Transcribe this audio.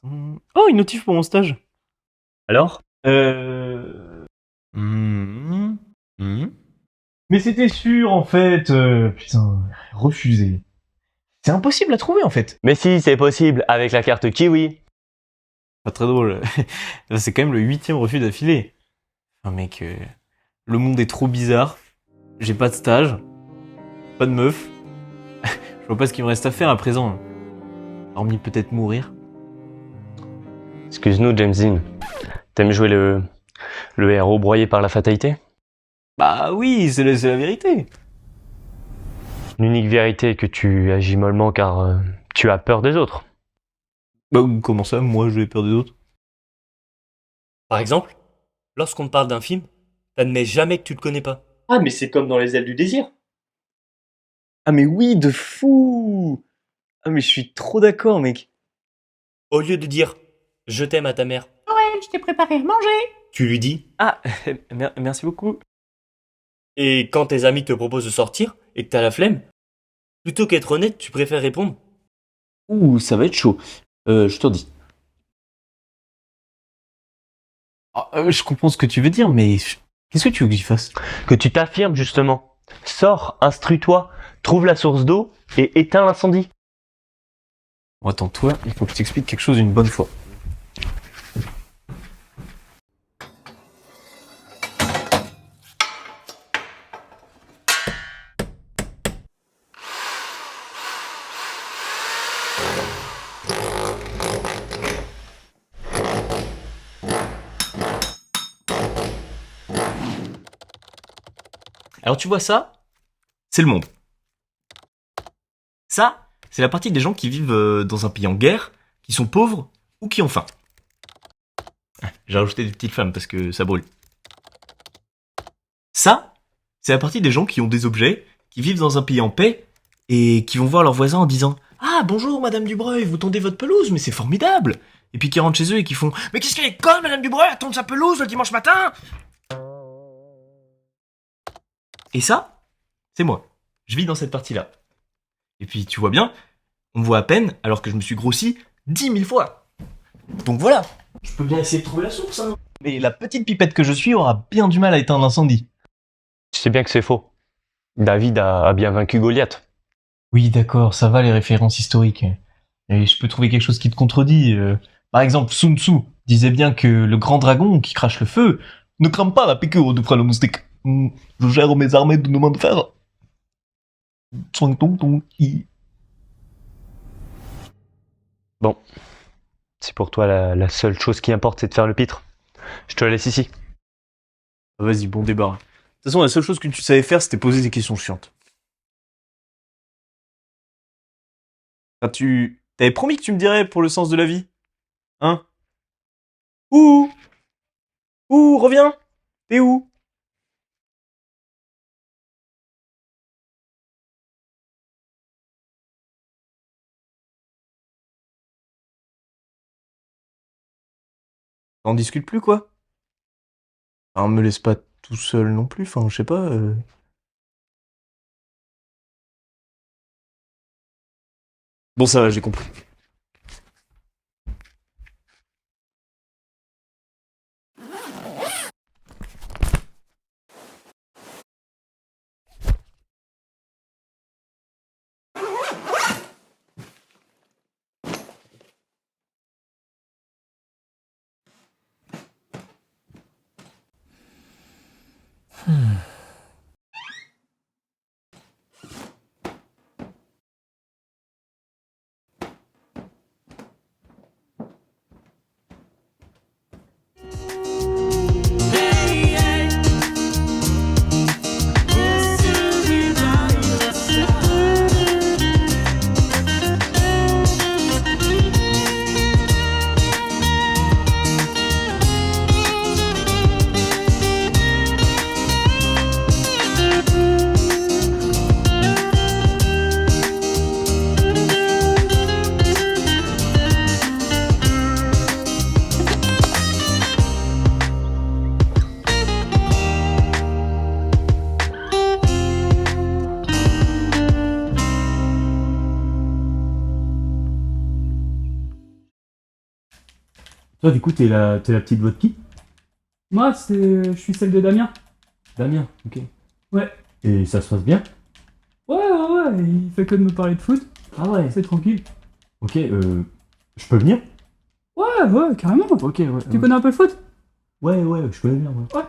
Oh, une notif pour mon stage. Alors? Hmm. Hmm. Mais c'était sûr en fait. Putain, refusé. C'est impossible à trouver en fait. Mais si, c'est possible, avec la carte Kiwi. Pas très drôle. C'est quand même le 8e refus d'affilée. Enfin mec, le monde est trop bizarre. J'ai pas de stage, pas de meuf. Je vois pas ce qu'il me reste à faire à présent. Hormis peut-être mourir. Excuse-nous, James Dean. T'aimes jouer le héros broyé par la fatalité? Bah oui, c'est la vérité. L'unique vérité est que tu agis mollement car tu as peur des autres. Bah comment ça, moi j'ai peur des autres? Par exemple, lorsqu'on te parle d'un film, t'admets jamais que tu le connais pas. Ah, mais c'est comme dans Les Ailes du désir. Ah mais oui, de fou! Ah mais je suis trop d'accord, mec. Au lieu de dire « je t'aime » à ta mère, Noël, je t'ai préparé à manger. tu lui dis. Ah, merci beaucoup. Et quand tes amis te proposent de sortir et que t'as la flemme, plutôt qu'être honnête, tu préfères répondre Ouh, ça va être chaud. Je te dis. Je comprends ce que tu veux dire, mais qu'est-ce que tu veux que j'y fasse? Que tu t'affirmes justement. Sors, instruis-toi, trouve la source d'eau et éteins l'incendie. Bon, attends, toi, il faut que je t'explique quelque chose une bonne fois. Alors tu vois ça, c'est le monde. Ça, c'est la partie des gens qui vivent dans un pays en guerre, qui sont pauvres ou qui ont faim. J'ai rajouté des petites flammes parce que ça brûle. Ça, c'est la partie des gens qui ont des objets, qui vivent dans un pays en paix et qui vont voir leurs voisins en disant « Ah bonjour Madame Dubreuil, vous tondez votre pelouse, mais c'est formidable !» Et puis qui rentrent chez eux et qui font « Mais qu'est-ce qu'elle est conne Madame Dubreuil, elle tonde sa pelouse le dimanche matin !» Et ça, c'est moi. Je vis dans cette partie-là. Et puis, tu vois bien, on me voit à peine, alors que je me suis grossi 10 000 fois. Donc voilà. Je peux bien essayer de trouver la source, hein. Mais la petite pipette que je suis aura bien du mal à éteindre l'incendie. Tu sais bien que c'est faux. David a bien vaincu Goliath. Oui, d'accord, ça va les références historiques. Et je peux trouver quelque chose qui te contredit. Par exemple, Sun Tzu disait bien que le grand dragon qui crache le feu ne crame pas la piqûre du frêle moustique. Je gère mes armées de nos mains de fer. Swing tong tong i. Bon. Si pour toi la seule chose qui importe c'est de faire le pitre, je te la laisse ici. Vas-y, bon débarras. De toute façon, la seule chose que tu savais faire, c'était poser des questions chiantes. Enfin, t'avais promis que tu me dirais pour le sens de la vie. Hein? Ouh! Ouh, reviens! T'es où? On discute plus, quoi? Enfin, me laisse pas tout seul non plus, enfin, je sais pas. Bon, ça va, j'ai compris. Toi, du coup, t'es la petite voix de qui? Moi, je suis celle de Damien. Damien, ok. Ouais. Et ça se passe bien? Ouais, il fait que de me parler de foot. Ah ouais. C'est tranquille. Ok, je peux venir? Ouais, carrément. Ok, ouais. Tu connais un peu le foot? Ouais, je connais bien, ouais. Ouais.